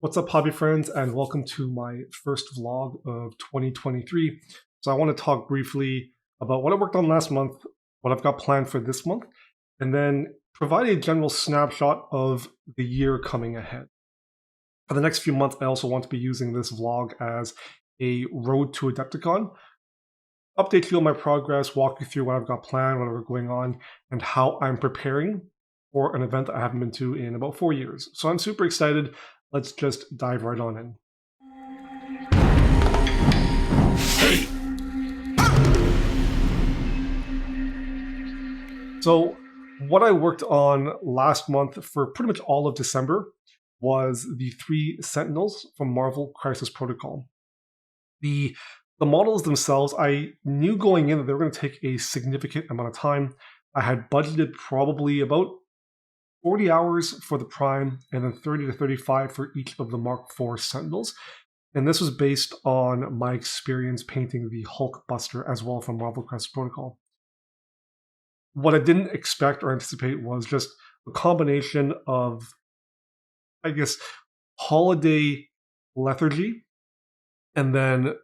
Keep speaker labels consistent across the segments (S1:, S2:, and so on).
S1: What's up, hobby friends, and welcome to my first vlog of 2023. So I want to talk briefly about what I worked on last month, what I've got planned for this month, and then provide a general snapshot of the year coming ahead. For the next few months, I also want to be using this vlog as a road to Adepticon. Update you on my progress, walk you through what I've got planned, whatever going on, and how I'm preparing for an event I haven't been to in about 4 years. So I'm super excited. Let's just dive right on in. So what I worked on last month for pretty much all of December was the 3 Sentinels from Marvel Crisis Protocol. The models themselves, I knew going in that they were going to take a significant amount of time. I had budgeted probably about 40 hours for the Prime and then 30 to 35 for each of the Mark IV Sentinels. And this was based on my experience painting the Hulk Buster as well from Marvel Crisis Protocol. What I didn't expect or anticipate was just a combination of, I guess, holiday lethargy, and then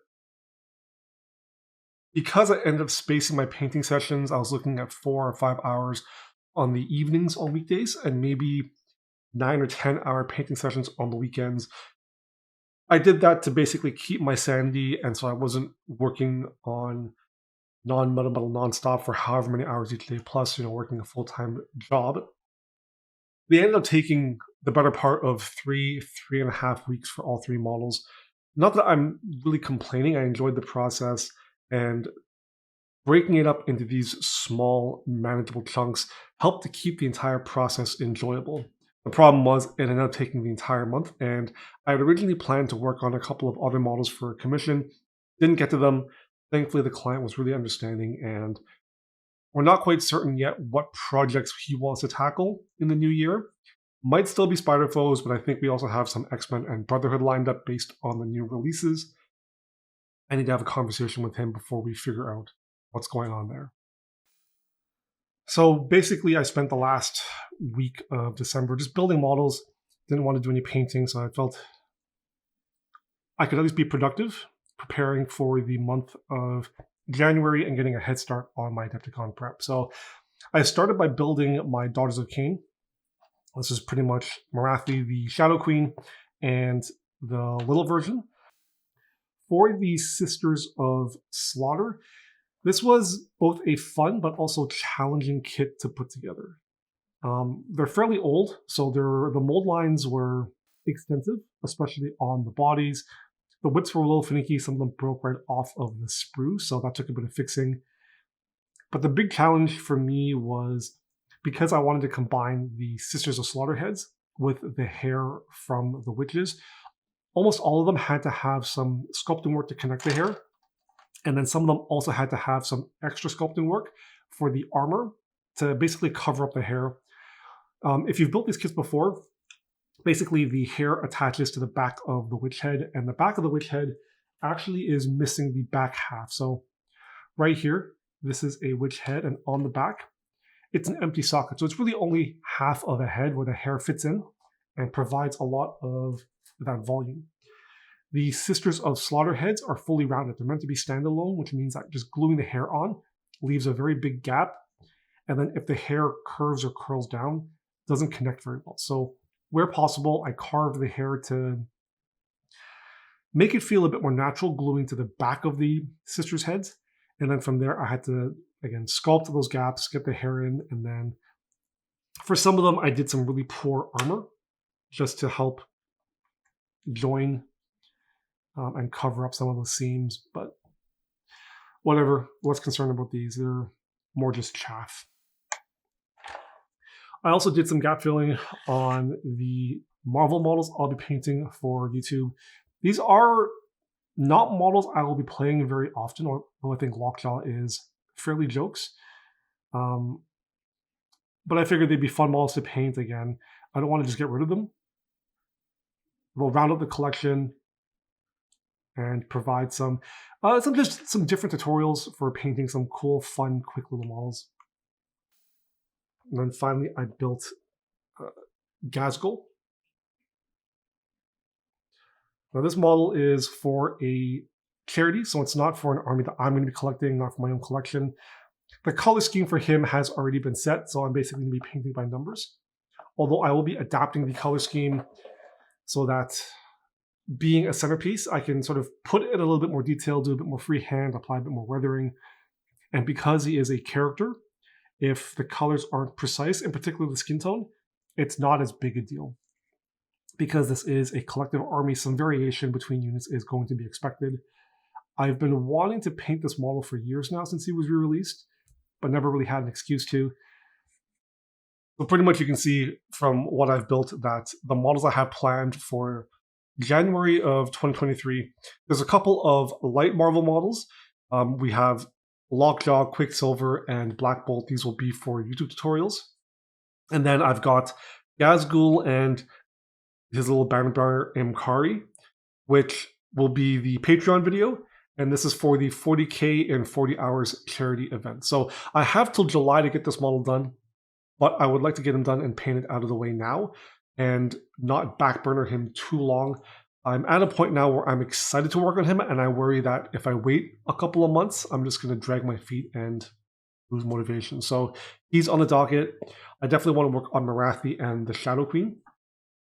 S1: because I ended up spacing my painting sessions, I was looking at 4 or 5 hours on the evenings on weekdays and maybe 9 or 10-hour painting sessions on the weekends. I did that to basically keep my sanity, and so I wasn't working on non-metal nonstop for however many hours each day, plus, working a full-time job. They ended up taking the better part of 3.5 weeks for all 3 models. Not that I'm really complaining, I enjoyed the process, and breaking it up into these small, manageable chunks helped to keep the entire process enjoyable. The problem was it ended up taking the entire month, and I had originally planned to work on a couple of other models for a commission. Didn't get to them. Thankfully, the client was really understanding, and we're not quite certain yet what projects he wants to tackle in the new year. Might still be Spider Foes, but I think we also have some X-Men and Brotherhood lined up based on the new releases. I need to have a conversation with him before we figure out what's going on there. So basically, I spent the last week of December just building models. Didn't want to do any painting, so I felt I could at least be productive, preparing for the month of January and getting a head start on my Adepticon prep. So I started by building my Daughters of Cain. This is pretty much Marathi, the Shadow Queen, and the little version. For the Sisters of Slaughter, this was both a fun but also challenging kit to put together. They're fairly old, so the mold lines were extensive, especially on the bodies. The whips were a little finicky. Some of them broke right off of the sprue, so that took a bit of fixing. But the big challenge for me was because I wanted to combine the Sisters of Slaughter heads with the hair from the witches. Almost all of them had to have some sculpting work to connect the hair, and then some of them also had to have some extra sculpting work for the armor to basically cover up the hair. If you've built these kits before, basically the hair attaches to the back of the witch head, and the back of the witch head actually is missing the back half. So right here, this is a witch head, and on the back, it's an empty socket. So it's really only half of a head where the hair fits in and provides a lot of that volume. The Sisters of Slaughter heads are fully rounded. They're meant to be standalone, which means that just gluing the hair on leaves a very big gap. And then if the hair curves or curls down, it doesn't connect very well. So where possible, I carved the hair to make it feel a bit more natural, gluing to the back of the sisters' heads. And then from there, I had to, again, sculpt those gaps, get the hair in. And then for some of them, I did some really poor armor just to help join and cover up some of the seams. But whatever, less concerned about these. They're more just chaff. I also did some gap filling on the Marvel models I'll be painting for YouTube. These are not models I will be playing very often, although I think Lockjaw is fairly jokes. But I figured they'd be fun models to paint again. I don't want to just get rid of them. We'll round up the collection and provide some different tutorials for painting some cool, fun, quick little models. And then finally, I built Gazgul. Now this model is for a charity, so it's not for an army that I'm going to be collecting, not for my own collection. The color scheme for him has already been set, so I'm basically going to be painting by numbers. Although I will be adapting the color scheme so that being a centerpiece, I can sort of put it in a little bit more detail, do a bit more freehand, apply a bit more weathering. And because he is a character, if the colors aren't precise, in particular the skin tone, it's not as big a deal. Because this is a collective army, some variation between units is going to be expected. I've been wanting to paint this model for years now since he was re-released, but never really had an excuse to. So pretty much you can see from what I've built that the models I have planned for January of 2023, there's a couple of light Marvel models. We have Lockjaw, Quicksilver, and Black Bolt. These will be for YouTube tutorials. And then I've got Gazgul and his little banner Imkari, which will be the Patreon video. And this is for the 40K in 40 hours charity event. So I have till July to get this model done, but I would like to get him done and painted out of the way now and not backburner him too long. I'm at a point now where I'm excited to work on him, and I worry that if I wait a couple of months, I'm just going to drag my feet and lose motivation. So he's on the docket. I definitely want to work on Marathi and the Shadow Queen.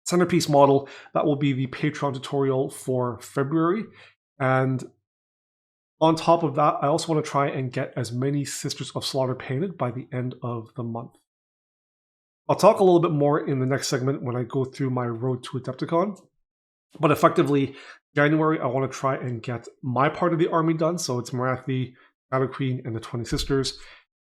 S1: Centerpiece model, that will be the Patreon tutorial for February. And on top of that, I also want to try and get as many Sisters of Slaughter painted by the end of the month. I'll talk a little bit more in the next segment when I go through my road to Adepticon. But effectively, January, I want to try and get my part of the army done. So it's Marathi, Shadow Queen, and the 20 Sisters.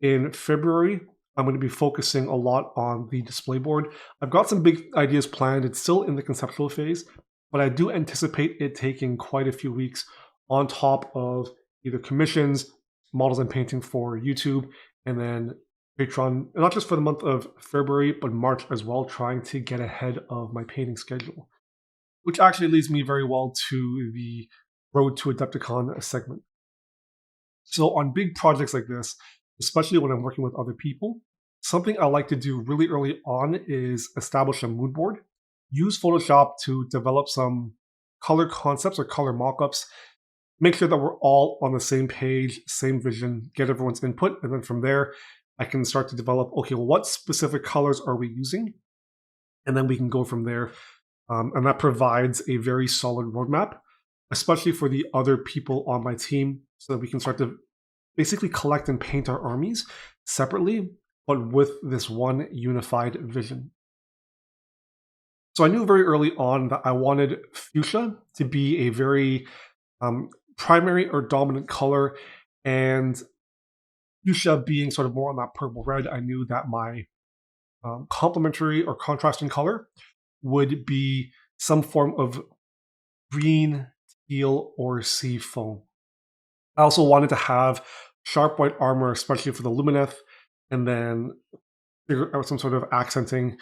S1: In February, I'm going to be focusing a lot on the display board. I've got some big ideas planned. It's still in the conceptual phase, but I do anticipate it taking quite a few weeks on top of either commissions, models I'm painting for YouTube, and then Patreon, not just for the month of February, but March as well, trying to get ahead of my painting schedule. Which actually leads me very well to the Road to Adepticon segment. So on big projects like this, especially when I'm working with other people, something I like to do really early on is establish a mood board. Use Photoshop to develop some color concepts or color mockups. Make sure that we're all on the same page, same vision, get everyone's input, and then from there, I can start to develop, okay, well, what specific colors are we using? And then we can go from there. And that provides a very solid roadmap, especially for the other people on my team, so that we can start to basically collect and paint our armies separately, but with this one unified vision. So I knew very early on that I wanted fuchsia to be a very primary or dominant color, and fuchsia being sort of more on that purple red, I knew that my complementary or contrasting color would be some form of green, teal, or sea foam. I also wanted to have sharp white armor, especially for the Lumineth, and then figure out some sort of accenting,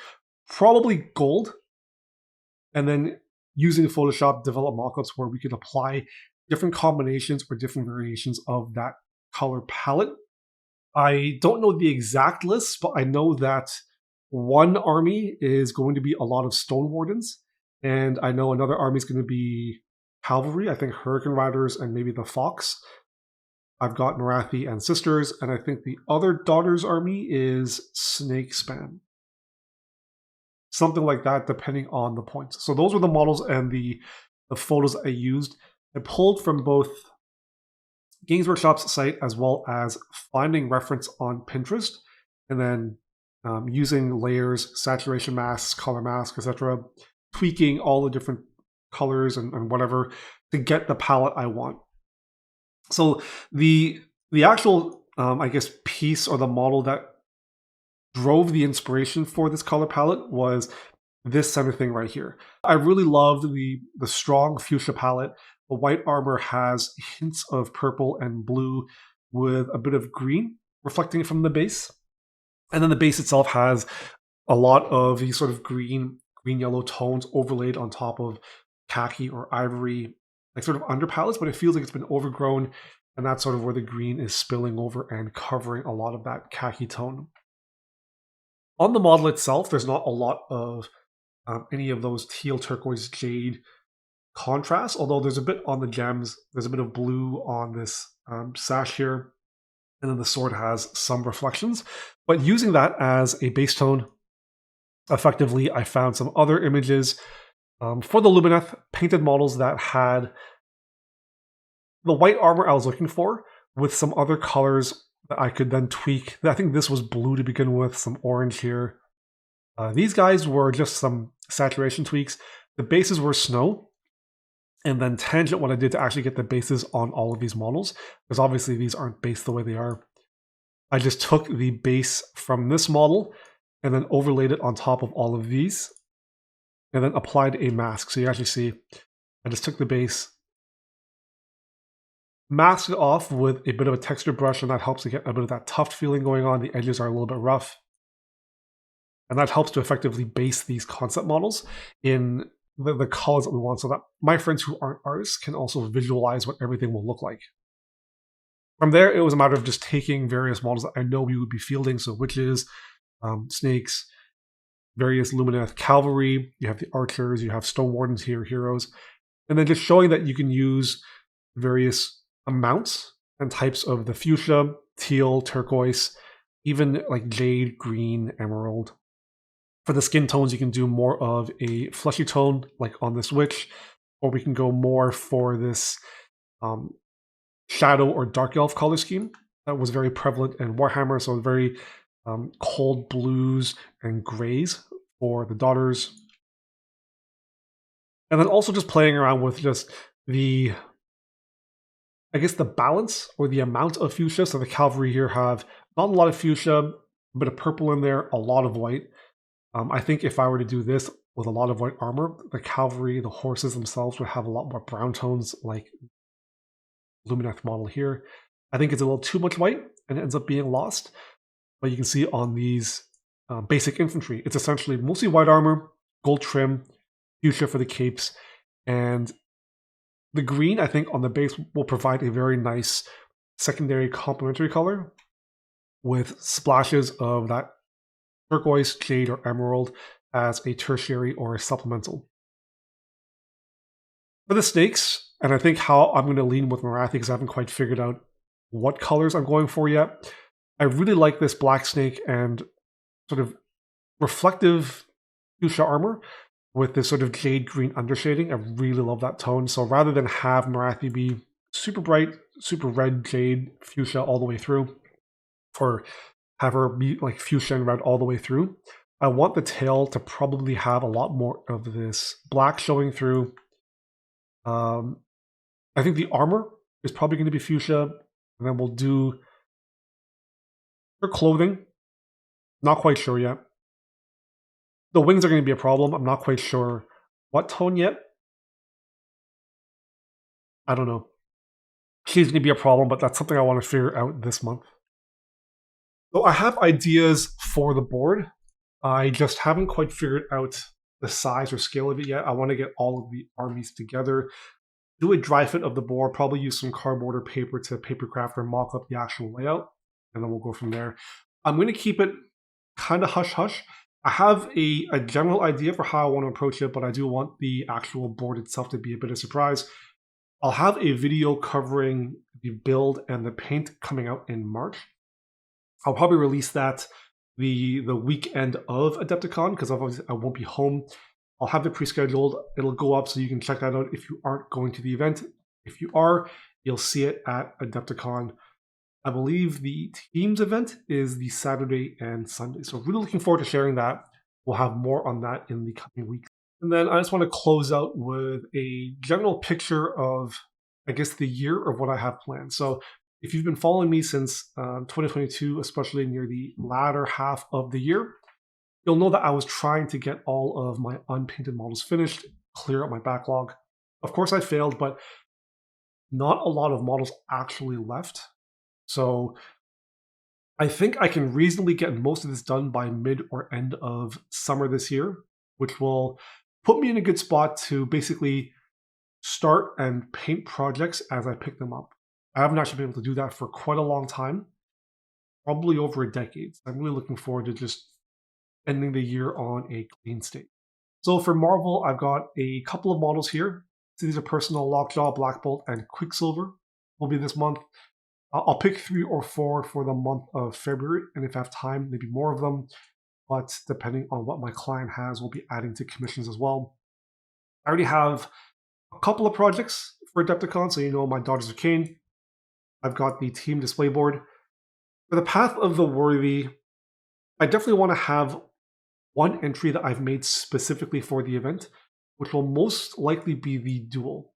S1: probably gold, and then using Photoshop, develop mockups where we could apply different combinations or different variations of that color palette. I don't know the exact list, but I know that one army is going to be a lot of Stone Wardens, and I know another army is going to be Cavalry, I think Hurricane Riders, and maybe the Fox. I've got Marathi and Sisters, and I think the other Daughters army is Snake Span. Something like that, depending on the points. So those were the models and the photos I used. I pulled from both Games Workshop's site as well as finding reference on Pinterest, and then using layers, saturation masks, color masks, etc., tweaking all the different colors and whatever to get the palette I want. So the actual, I guess, piece or the model that drove the inspiration for this color palette was this center thing right here. I really loved the strong fuchsia palette. The white armor has hints of purple and blue with a bit of green reflecting from the base. And then the base itself has a lot of these sort of green-yellow tones overlaid on top of khaki or ivory, like sort of underpalettes, but it feels like it's been overgrown, and that's sort of where the green is spilling over and covering a lot of that khaki tone. On the model itself, there's not a lot of any of those teal, turquoise, jade contrast, although there's a bit on the gems, there's a bit of blue on this sash here, and then the sword has some reflections. But using that as a base tone, effectively, I found some other images for the Lumineth painted models that had the white armor I was looking for with some other colors that I could then tweak. I think this was blue to begin with, some orange here. These guys were just some saturation tweaks. The bases were snow, and then Tangent what I did to actually get the bases on all of these models, because obviously these aren't based the way they are. I just took the base from this model and then overlaid it on top of all of these, and then applied a mask. So you actually see, I just took the base, masked it off with a bit of a texture brush, and that helps to get a bit of that tuft feeling going on. The edges are a little bit rough. And that helps to effectively base these concept models in the colors that we want, so that my friends who aren't artists can also visualize what everything will look like. From there, it was a matter of just taking various models that I know we would be fielding, so witches, snakes, various Lumineth cavalry, you have the archers, you have stone wardens here, heroes, and then just showing that you can use various amounts and types of the fuchsia, teal, turquoise, even like jade, green, emerald. For the skin tones, you can do more of a fleshy tone, like on this witch, or we can go more for this shadow or dark elf color scheme that was very prevalent in Warhammer, so very cold blues and grays for the daughters. And then also just playing around with just the, I guess, the balance or the amount of fuchsia. So the cavalry here have not a lot of fuchsia, a bit of purple in there, a lot of white. I think if I were to do this with a lot of white armor, the cavalry, the horses themselves would have a lot more brown tones like Lumineth model here. I think it's a little too much white and it ends up being lost. But you can see on these basic infantry, it's essentially mostly white armor, gold trim, fuchsia for the capes, and the green, I think, on the base will provide a very nice secondary complementary color with splashes of that turquoise, jade, or emerald as a tertiary or a supplemental. For the snakes, and I think how I'm going to lean with Morathi because I haven't quite figured out what colors I'm going for yet. I really like this black snake and sort of reflective fuchsia armor with this sort of jade green undershading. I really love that tone. So rather than have Morathi be super bright, super red jade fuchsia all the way through, or have her be like fuchsia and red all the way through, I want the tail to probably have a lot more of this black showing through. I think the armor is probably going to be fuchsia, and then we'll do her clothing. Not quite sure yet. The wings are going to be a problem. I'm not quite sure what tone yet. I don't know. She's going to be a problem, but that's something I want to figure out this month. So I have ideas for the board. I just haven't quite figured out the size or scale of it yet. I want to get all of the armies together, do a dry fit of the board, probably use some cardboard or paper to papercraft or mock up the actual layout, and then we'll go from there. I'm going to keep it kind of hush-hush. I have a general idea for how I want to approach it, but I do want the actual board itself to be a bit of surprise. I'll have a video covering the build and the paint coming out in March. I'll probably release that the weekend of Adepticon because obviously I won't be home. I'll have it pre-scheduled. It'll go up so you can check that out if you aren't going to the event. If you are, you'll see it at Adepticon. I believe the team's event is the Saturday and Sunday. So really looking forward to sharing that. We'll have more on that in the coming weeks. And then I just want to close out with a general picture of, I guess, the year of what I have planned. So if you've been following me since 2022, especially near the latter half of the year, you'll know that I was trying to get all of my unpainted models finished, clear out my backlog. Of course, I failed, but not a lot of models actually left. So I think I can reasonably get most of this done by mid or end of summer this year, which will put me in a good spot to basically start and paint projects as I pick them up. I haven't actually been able to do that for quite a long time, probably over a decade. So I'm really looking forward to just ending the year on a clean state. So for Marvel, I've got a couple of models here. So these are Personal, Lockjaw, Black Bolt, and Quicksilver will be this month. I'll pick 3 or 4 for the month of February, and if I have time, maybe more of them. But depending on what my client has, we'll be adding to commissions as well. I already have a couple of projects for Adepticon, so you know my Daughters of Cain. I've got the team display board. For the Path of the Worthy, I definitely want to have one entry that I've made specifically for the event, which will most likely be the duel.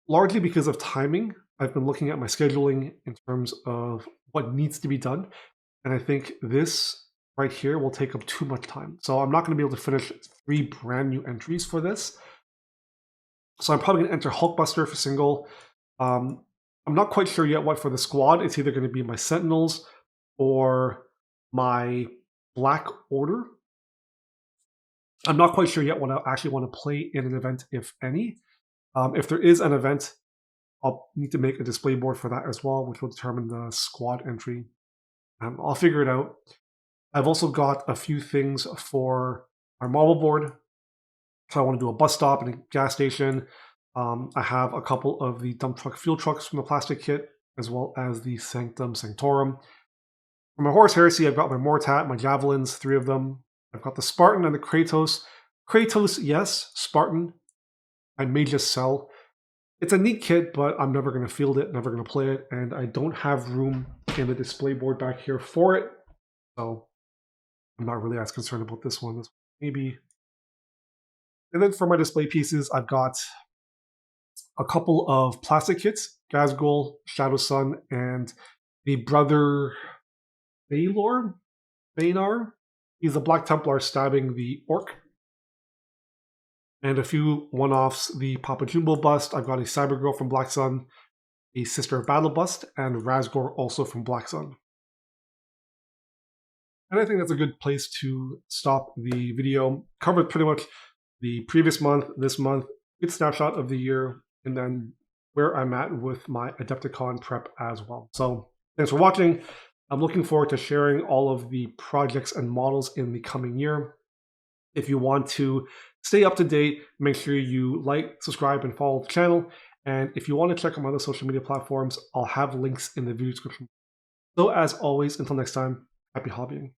S1: Largely because of timing, I've been looking at my scheduling in terms of what needs to be done, and I think this right here will take up too much time. So I'm not going to be able to finish 3 brand new entries for this. So I'm probably going to enter Hulkbuster for single. I'm not quite sure yet what for the squad. It's either going to be my Sentinels or my Black Order. I'm not quite sure yet what I actually want to play in an event, if any. If there is an event, I'll need to make a display board for that as well, which will determine the squad entry. I'll figure it out. I've also got a few things for our Marvel board. So I want to do a bus stop and a gas station. I have a couple of the dump truck fuel trucks from the plastic kit, as well as the Sanctum Sanctorum. For my Horus Heresy, I've got my Mortat, my Javelins, 3 of them. I've got the Spartan and the Kratos. Kratos, yes. Spartan, I may just sell. It's a neat kit, but I'm never going to field it, never going to play it, and I don't have room in the display board back here for it. So I'm not really as concerned about this one. Maybe. And then for my display pieces, I've got a couple of plastic kits, Gazgul, Shadow Sun, and the brother Banar. He's the Black Templar stabbing the orc. And a few one-offs, the Papa Jumbo bust. I've got a Cybergirl from Black Sun, a Sister of Battle bust, and Razgor also from Black Sun. And I think that's a good place to stop the video. Covered pretty much the previous month, this month, good snapshot of the year, and then where I'm at with my Adepticon prep as well. So thanks for watching. I'm looking forward to sharing all of the projects and models in the coming year. If you want to stay up to date, make sure you like, subscribe, and follow the channel. And if you want to check out my other social media platforms, I'll have links in the video description. So as always, until next time, happy hobbying.